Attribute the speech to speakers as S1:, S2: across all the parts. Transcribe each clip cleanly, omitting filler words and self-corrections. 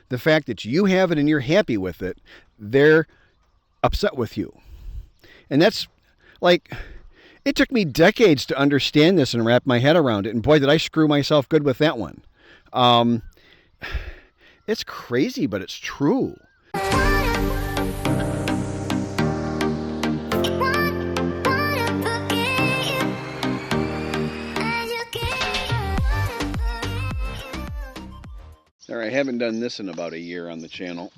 S1: The fact that you have it and you're happy with it, they're upset with you. And that's like, it took me decades to understand this and wrap my head around it. And boy, did I screw myself good with that one. It's crazy, but it's true. There, I haven't done this in about a year on the channel.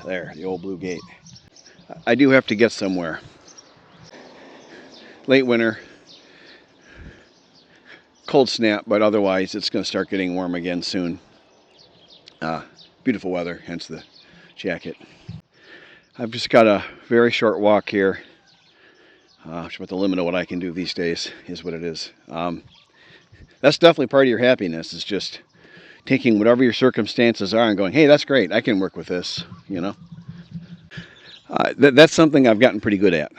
S1: There, the old blue gate. I do have to get somewhere. Late winter. Cold snap, but otherwise it's going to start getting warm again soon. Beautiful weather, hence the jacket. I've just got a very short walk here. Which about the limit of what I can do these days is what it is. That's definitely part of your happiness, is just taking whatever your circumstances are and going, hey, that's great, I can work with this, you know. That's something I've gotten pretty good at.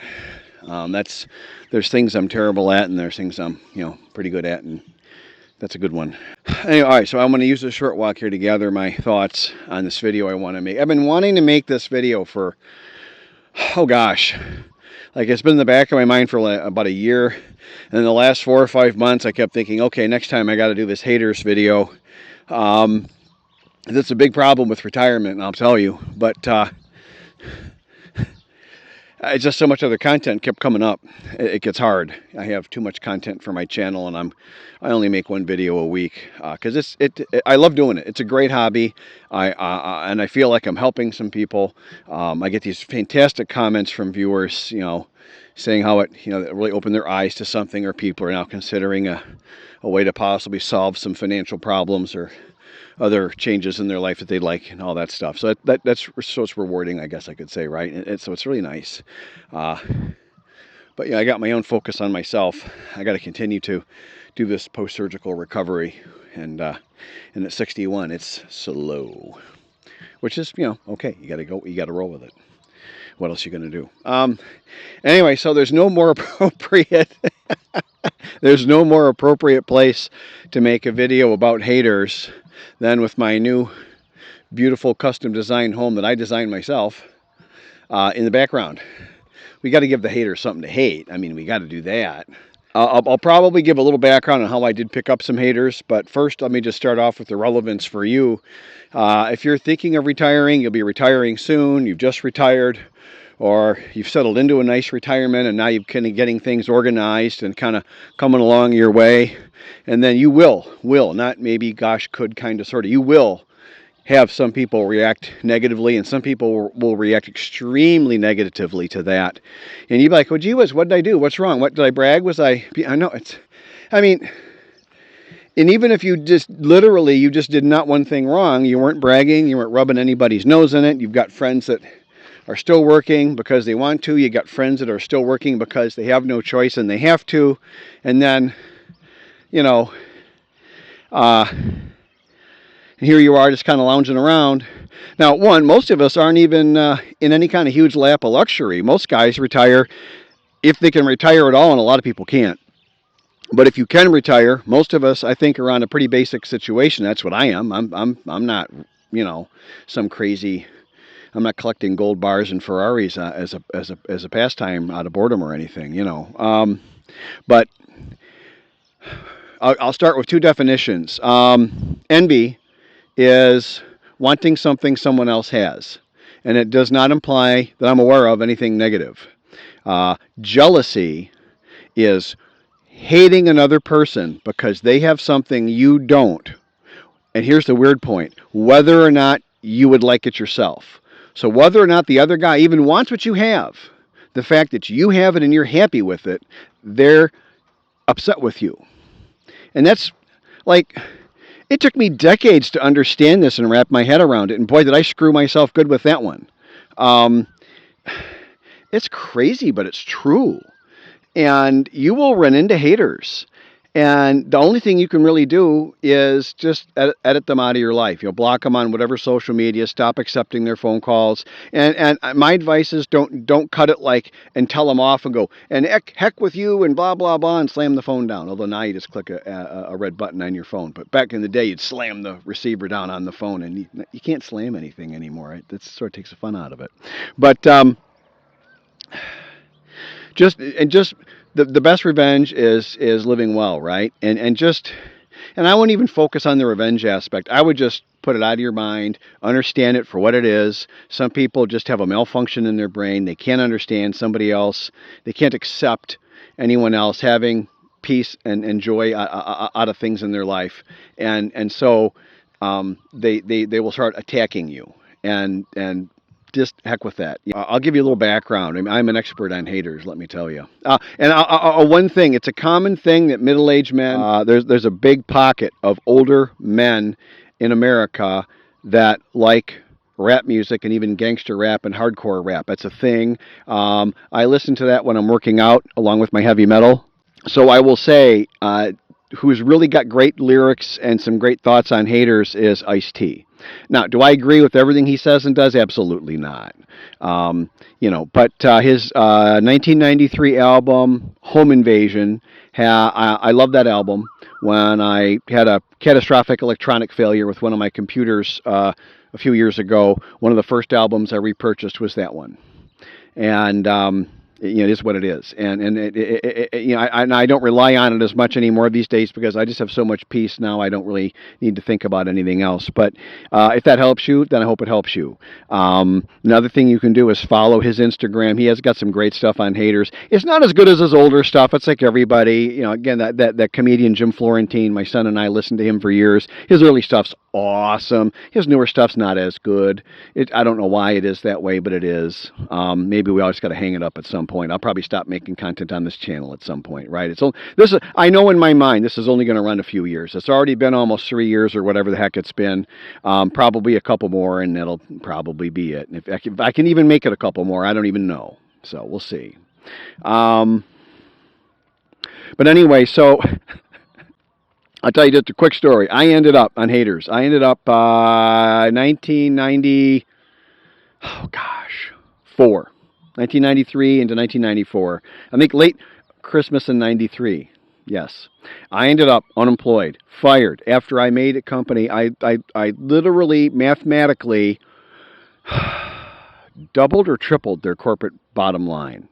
S1: There's things I'm terrible at, and there's things I'm, pretty good at, and that's a good one. Anyway, all right, so I'm going to use a short walk here to gather my thoughts on this video I want to make. I've been wanting to make this video for, oh gosh, like it's been in the back of my mind for about a year. And in the last 4 or 5 months, I kept thinking, okay, next time I got to do this haters video. That's a big problem with retirement, I'll tell you. But it's just so much other content kept coming up. It gets hard. I have too much content for my channel, and I only make one video a week because I love doing it. It's a great hobby. And I feel like I'm helping some people. I get these fantastic comments from viewers, saying how it really opened their eyes to something, or people are now considering a way to possibly solve some financial problems or other changes in their life that they'd like, and all that stuff. So it's rewarding, I guess I could say, right? So it's really nice. But yeah, I got my own focus on myself. I got to continue to do this post-surgical recovery, and at 61, it's slow, which is okay. You got to go. You got to roll with it. What else are you going to do? Anyway, so there's no more appropriate there's no more appropriate place to make a video about haters than with my new beautiful custom designed home that I designed myself in the background. We got to give the haters something to hate. I mean, we got to do that. I'll probably give a little background on how I did pick up some haters, but first let me just start off with the relevance for you. If you're thinking of retiring, you'll be retiring soon, you've just retired, or you've settled into a nice retirement and now you're kind of getting things organized and kind of coming along your way, and then you will, not maybe, gosh, could, kind of, sort of, you will have some people react negatively, and some people will react extremely negatively to that. And you'd be like, oh, gee whiz, what did I do? What's wrong? What did I brag? I know and even if you just did not one thing wrong, you weren't bragging, you weren't rubbing anybody's nose in it. You've got friends that are still working because they want to. You got friends that are still working because they have no choice and they have to. And then, here you are just kind of lounging around. Now, most of us aren't even in any kind of huge lap of luxury. Most guys retire if they can retire at all, and a lot of people can't. But if you can retire, most of us, I think, are on a pretty basic situation. That's what I am. I'm not, some crazy. I'm not collecting gold bars and Ferraris as a pastime out of boredom or anything, But I'll start with two definitions. Envy is wanting something someone else has, and it does not imply that I'm aware of anything negative. Jealousy is hating another person because they have something you don't. And here's the weird point: whether or not you would like it yourself. So whether or not the other guy even wants what you have, the fact that you have it and you're happy with it, they're upset with you. And that's like, it took me decades to understand this and wrap my head around it. And boy, did I screw myself good with that one. It's crazy, but it's true. And you will run into haters. And the only thing you can really do is just edit them out of your life. You'll block them on whatever social media. Stop accepting their phone calls. And my advice is don't cut it like and tell them off and go and heck with you and blah blah blah and slam the phone down. Although now you just click a red button on your phone. But back in the day, you'd slam the receiver down on the phone, and you can't slam anything anymore. Right? That sort of takes the fun out of it. But just the best revenge is living well, right? And I wouldn't even focus on the revenge aspect. I would just put it out of your mind, understand it for what it is. Some people just have a malfunction in their brain. They can't understand somebody else. They can't accept anyone else having peace and joy out of things in their life, and so they will start attacking you and just heck with that. I'll give you a little background. I mean, I'm an expert on haters, let me tell you. And one thing, it's a common thing that middle-aged men, there's a big pocket of older men in America that like rap music and even gangster rap and hardcore rap. That's a thing. I listen to that when I'm working out along with my heavy metal. So I will say, who's really got great lyrics and some great thoughts on haters is Ice-T. Now, do I agree with everything he says and does? Absolutely not. But his 1993 album, Home Invasion, I love that album. When I had a catastrophic electronic failure with one of my computers a few years ago, one of the first albums I repurchased was that one. And it is what it is, and I don't rely on it as much anymore these days because I just have so much peace now. I don't really need to think about anything else. But if that helps you, then I hope it helps you. Another thing you can do is follow his Instagram. He has got some great stuff on haters. It's not as good as his older stuff. It's like everybody, again, that comedian Jim Florentine. My son and I listened to him for years. His early stuff's awesome. His newer stuff's not as good. I don't know why it is that way, but it is. Maybe we always got to hang it up at some point. I'll probably stop making content on this channel at some point, right? I know in my mind this is only going to run a few years. It's already been almost 3 years or whatever the heck it's been. Probably a couple more, and that'll probably be it. And if I can even make it a couple more, I don't even know. So we'll see. But anyway, so I'll tell you just a quick story. I ended up on haters. I ended up 1990. Oh gosh, 1993 into 1994. I think late Christmas in 93. Yes. I ended up unemployed, fired. After I made a company, I literally, mathematically, doubled or tripled their corporate bottom line.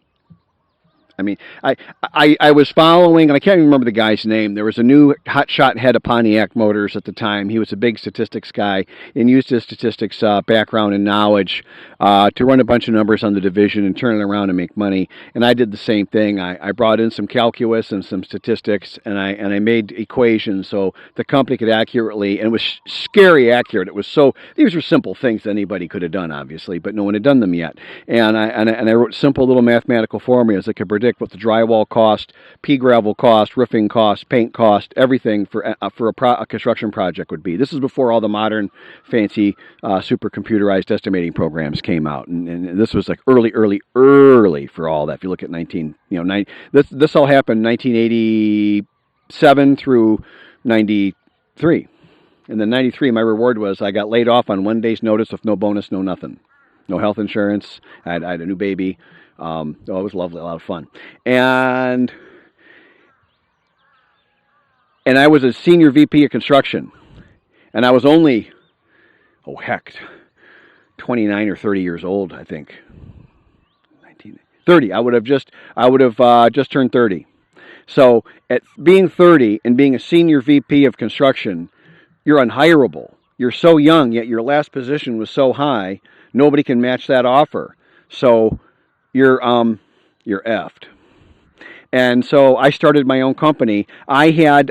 S1: I mean, I was following, and I can't even remember the guy's name. There was a new hotshot head of Pontiac Motors at the time. He was a big statistics guy and used his statistics background and knowledge to run a bunch of numbers on the division and turn it around and make money. And I did the same thing. I brought in some calculus and some statistics, and I made equations so the company could accurately, and it was scary accurate. It was these were simple things that anybody could have done, obviously, but no one had done them yet. And I wrote simple little mathematical formulas that could predict what the drywall cost, pea gravel cost, roofing cost, paint cost, everything for a construction project would be. This is before all the modern, fancy, super computerized estimating programs came out, and this was like early for all that. If you look at this all happened 1987 through 93, and then 93. My reward was I got laid off on 1 day's notice with no bonus, no nothing, no health insurance. I had a new baby. It was lovely, a lot of fun. And I was a senior VP of construction. And I was only, 29 or 30 years old, I think. 30. I would have just turned 30. So at being 30 and being a senior VP of construction, you're unhireable. You're so young, yet your last position was so high, nobody can match that offer. So you're effed. And so I started my own company. I had,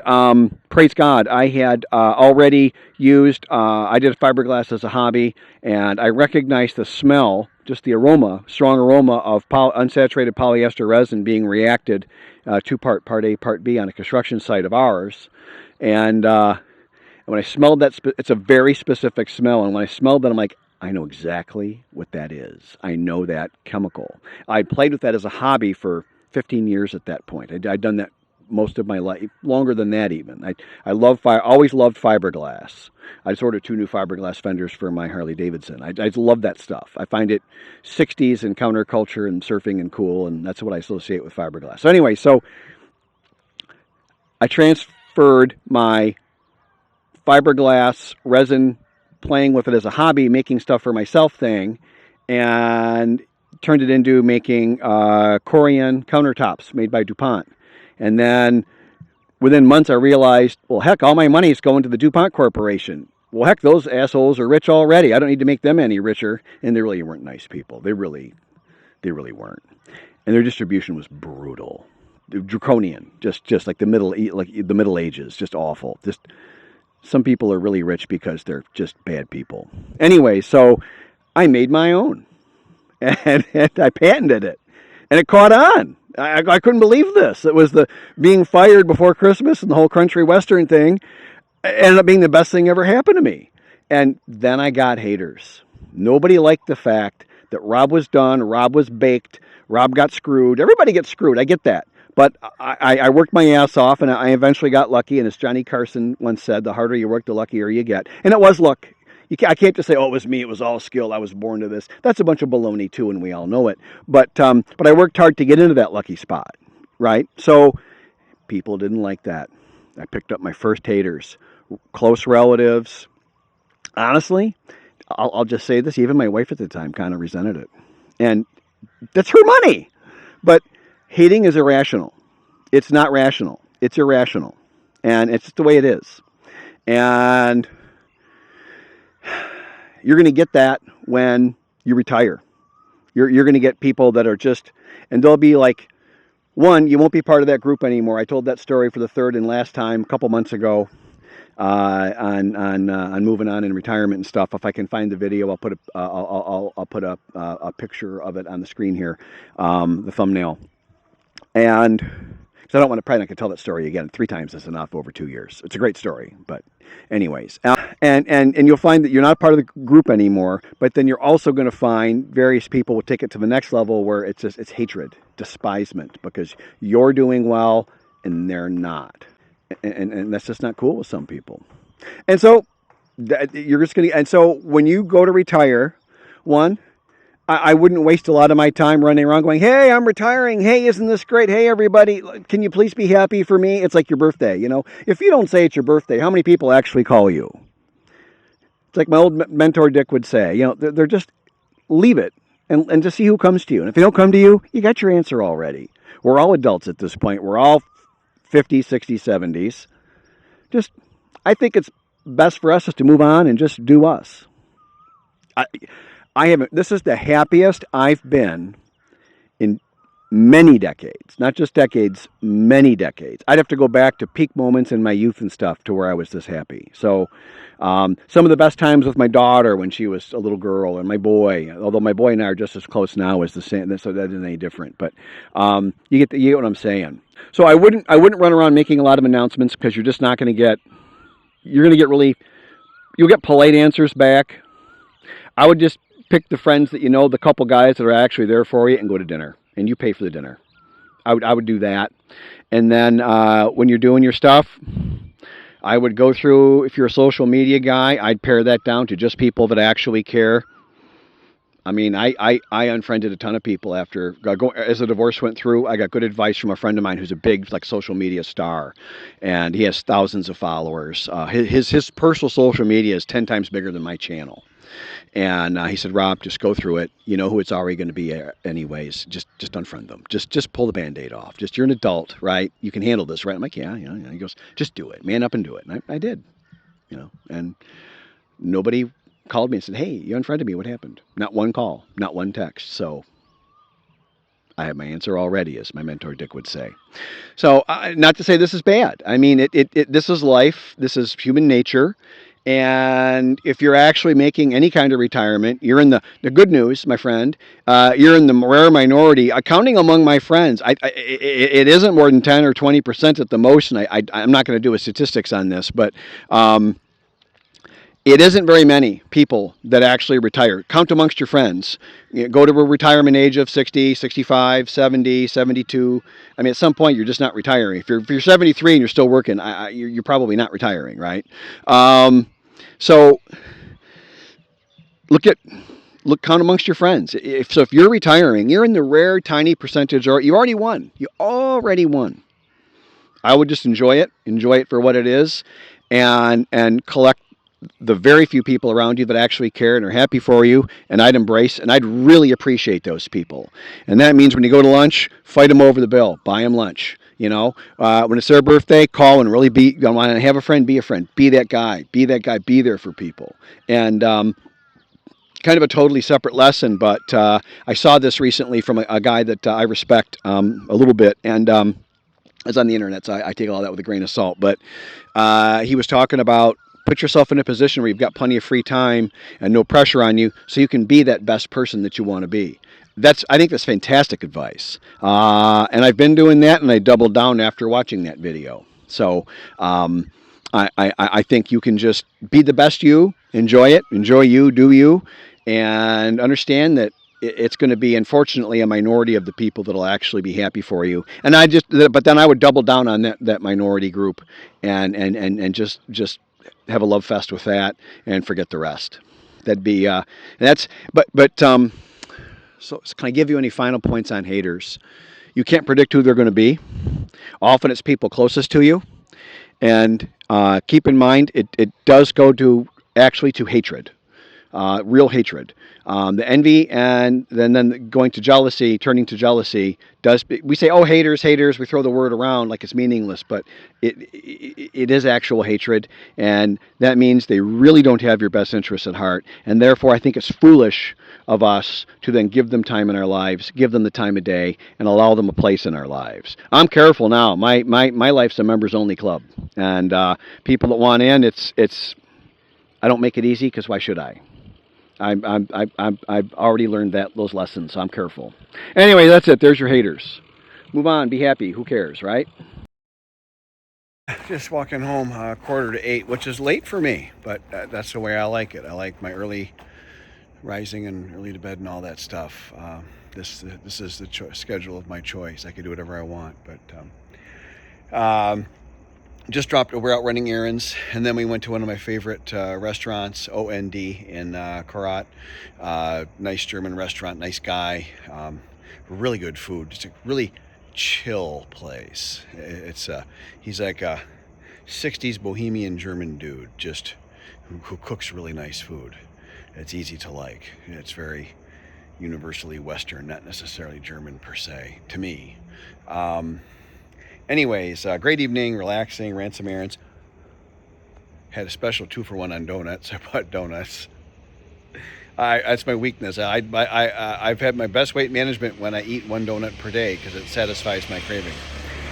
S1: praise God, I had already used, I did fiberglass as a hobby, and I recognized the smell, just the aroma, strong aroma of unsaturated polyester resin being reacted, two-part, part A, part B on a construction site of ours. And when I smelled that, it's a very specific smell, and when I smelled that, I'm like, I know exactly what that is. I know that chemical. I played with that as a hobby for 15 years at that point. I'd done that most of my life, longer than that even. I always loved fiberglass. I just ordered 2 new fiberglass fenders for my Harley Davidson. I just love that stuff. I find it 60s and counterculture and surfing and cool, and that's what I associate with fiberglass. So anyway, so I transferred my fiberglass resin, playing with it as a hobby, making stuff for myself thing, and turned it into making Corian countertops made by DuPont. And then within months, I realized, well, heck, all my money is going to the DuPont Corporation. Well, heck, those assholes are rich already. I don't need to make them any richer. And they really weren't nice people. They really weren't. And their distribution was brutal, draconian, just like the Middle Ages, just awful. Just some people are really rich because they're just bad people. Anyway, so I made my own, and I patented it, and it caught on. I couldn't believe this. It was the being fired before Christmas and the whole country western thing ended up being the best thing ever happened to me. And then I got haters. Nobody liked the fact that Rob was done, Rob was baked, Rob got screwed. Everybody gets screwed. I get that. But I worked my ass off, and I eventually got lucky. And as Johnny Carson once said, the harder you work, the luckier you get. And it was luck. I can't just say, oh, it was me, it was all skill, I was born to this. That's a bunch of baloney, too, and we all know it. But I worked hard to get into that lucky spot, right? So people didn't like that. I picked up my first haters, close relatives. Honestly, I'll just say this, even my wife at the time kind of resented it. And that's her money. But hating is irrational. It's not rational. It's irrational. And it's just the way it is. And you're going to get that when you retire. You're going to get people that are just, and they'll be like, one, you won't be part of that group anymore. I told that story for the third and last time a couple months ago on moving on in retirement and stuff. If I can find the video, I'll put a picture of it on the screen here, the thumbnail. And because I don't want to, probably not going to tell that story again. 3 times is enough over 2 years. It's a great story, but anyways. And you'll find that you're not part of the group anymore, but then you're also going to find various people will take it to the next level where it's hatred, despisement, because you're doing well and they're not. And that's just not cool with some people. And so you're just going to, and so when you go to retire, one, I wouldn't waste a lot of my time running around going, hey, I'm retiring. Hey, isn't this great? Hey, everybody, can you please be happy for me? It's like your birthday, you know. If you don't say it's your birthday, how many people actually call you? It's like my old mentor Dick would say, you know, they're just leave it and just see who comes to you. And if they don't come to you, you got your answer already. We're all adults at this point. We're all 50s, 60s, 70s. Just, I think it's best for us is to move on and just do us. This is the happiest I've been in many decades, not just decades, many decades. I'd have to go back to peak moments in my youth and stuff to where I was this happy. So some of the best times with my daughter when she was a little girl, and my boy, although my boy and I are just as close now as the same, so that isn't any different. But you get what I'm saying. So I wouldn't run around making a lot of announcements because you're just not going to get, you'll get polite answers back. I would just pick the friends that you know, the couple guys that are actually there for you, and go to dinner. And you pay for the dinner. I would do that. And then when you're doing your stuff, I would go through, if you're a social media guy, I'd pare that down to just people that actually care. I mean, I unfriended a ton of people after, as the divorce went through. I got good advice from a friend of mine who's a big social media star, and he has thousands of followers. His personal social media is 10 times bigger than my channel. And he said, Rob, just go through it. You know who it's already going to be anyways. Just unfriend them. Just pull the Band-Aid off. You're an adult, right? You can handle this, right? I'm like, yeah. He goes, just do it. Man up and do it. And I did, and nobody called me and said, hey, you unfriended me. What happened? Not one call, not one text. So I have my answer already, as my mentor Dick would say. So not to say this is bad. I mean, this is life. This is human nature. And if you're actually making any kind of retirement, you're in the good news, my friend. You're in the rare minority. Counting among my friends, it isn't more than 10 or 20% at the most. And I'm not going to do a statistics on this, but it isn't very many people that actually retire. Count amongst your friends. Go to a retirement age of 60, 65, 70, 72. I mean, at some point, you're just not retiring. If you're 73 and you're still working, you're probably not retiring, right? So count amongst your friends. If you're retiring, you're in the rare, tiny percentage, or you already won. You already won. I would just enjoy it for what it is, and collect the very few people around you that actually care and are happy for you, and I'd embrace and I'd really appreciate those people. And that means when you go to lunch, fight them over the bill, buy them lunch. When it's their birthday, call and really want to have a friend, be a friend, be that guy, be there for people. And kind of a totally separate lesson, but I saw this recently from a guy that I respect a little bit, and it's on the internet, so I take all that with a grain of salt. But he was talking about put yourself in a position where you've got plenty of free time and no pressure on you, so you can be that best person that you want to be. I think that's fantastic advice, and I've been doing that, and I doubled down after watching that video. So I think you can just be the best you, enjoy it, enjoy you, do you, and understand that it's going to be, unfortunately, a minority of the people that'll actually be happy for you. But then I would double down on that minority group, and just have a love fest with that, and forget the rest. That'd be So can I give you any final points on haters? You can't predict who they're going to be. Often it's people closest to you, and keep in mind it does go to hatred. Real hatred. The envy, and then going to jealousy, turning to jealousy, we say, oh, haters, we throw the word around like it's meaningless, but it is actual hatred, and that means they really don't have your best interests at heart, and therefore I think it's foolish of us to then give them time in our lives, give them the time of day, and allow them a place in our lives. I'm careful now. My life's a members only club, and people that want in, I don't make it easy, because why should I? I've already learned those lessons, so I'm careful. Anyway, that's it. There's your haters. Move on. Be happy. Who cares, right? Just walking home 7:45, which is late for me, but that's the way I like it. I like my early rising and early to bed and all that stuff. This is the schedule of my choice. I can do whatever I want, but we're out running errands, and then we went to one of my favorite restaurants, OND, in Korat. Nice German restaurant, nice guy, really good food. It's a really chill place. He's like a 60s bohemian German dude, just who cooks really nice food. It's easy to like. It's very universally Western, not necessarily German per se, to me. Anyways, great evening, relaxing, ran some errands. Had a special 2-for-1 on donuts. I bought donuts. That's my weakness. I've had my best weight management when I eat 1 donut per day, because it satisfies my craving.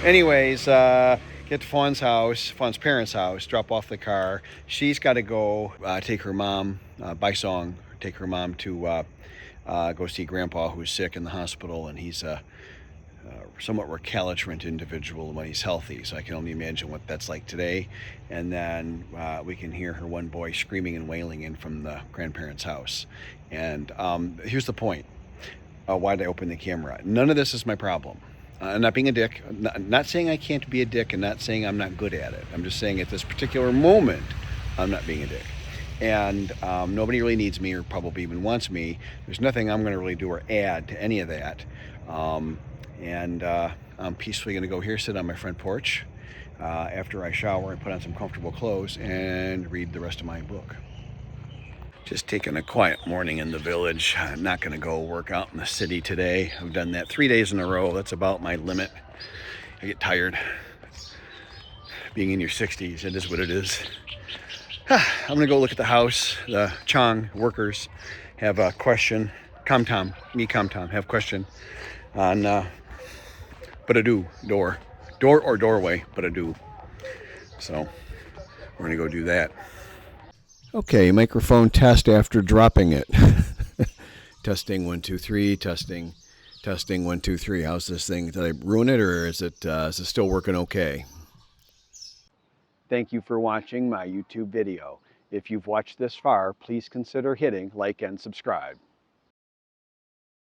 S1: Anyways, get to Fawn's parents' house, drop off the car. She's got to go take her mom, by song, take her mom to go see Grandpa, who's sick in the hospital, and he's somewhat recalcitrant individual when he's healthy, so I can only imagine what that's like today. And then we can hear her one boy screaming and wailing in from the grandparents' house. And here's the point. Why did I open the camera? None of this is my problem. I'm not being a dick. Not saying I can't be a dick, and not saying I'm not good at it. I'm just saying at this particular moment, I'm not being a dick. And nobody really needs me, or probably even wants me. There's nothing I'm going to really do or add to any of that. And I'm peacefully going to go here, sit on my front porch after I shower and put on some comfortable clothes and read the rest of my book. Just taking a quiet morning in the village. I'm not going to go work out in the city today. I've done that 3 days in a row. That's about my limit. I get tired. Being in your 60s, it is what it is. I'm going to go look at the house. The Chong workers have a question. Kamtam have a question on but-a-do, door or doorway, but-a-do. So we're gonna go do that. Okay, microphone test after dropping it. Testing 1 2 3. Testing 1 2 3. How's this thing? Did I ruin it, or is it still working okay? Thank you for watching my YouTube video. If you've watched this far, please consider hitting like and subscribe.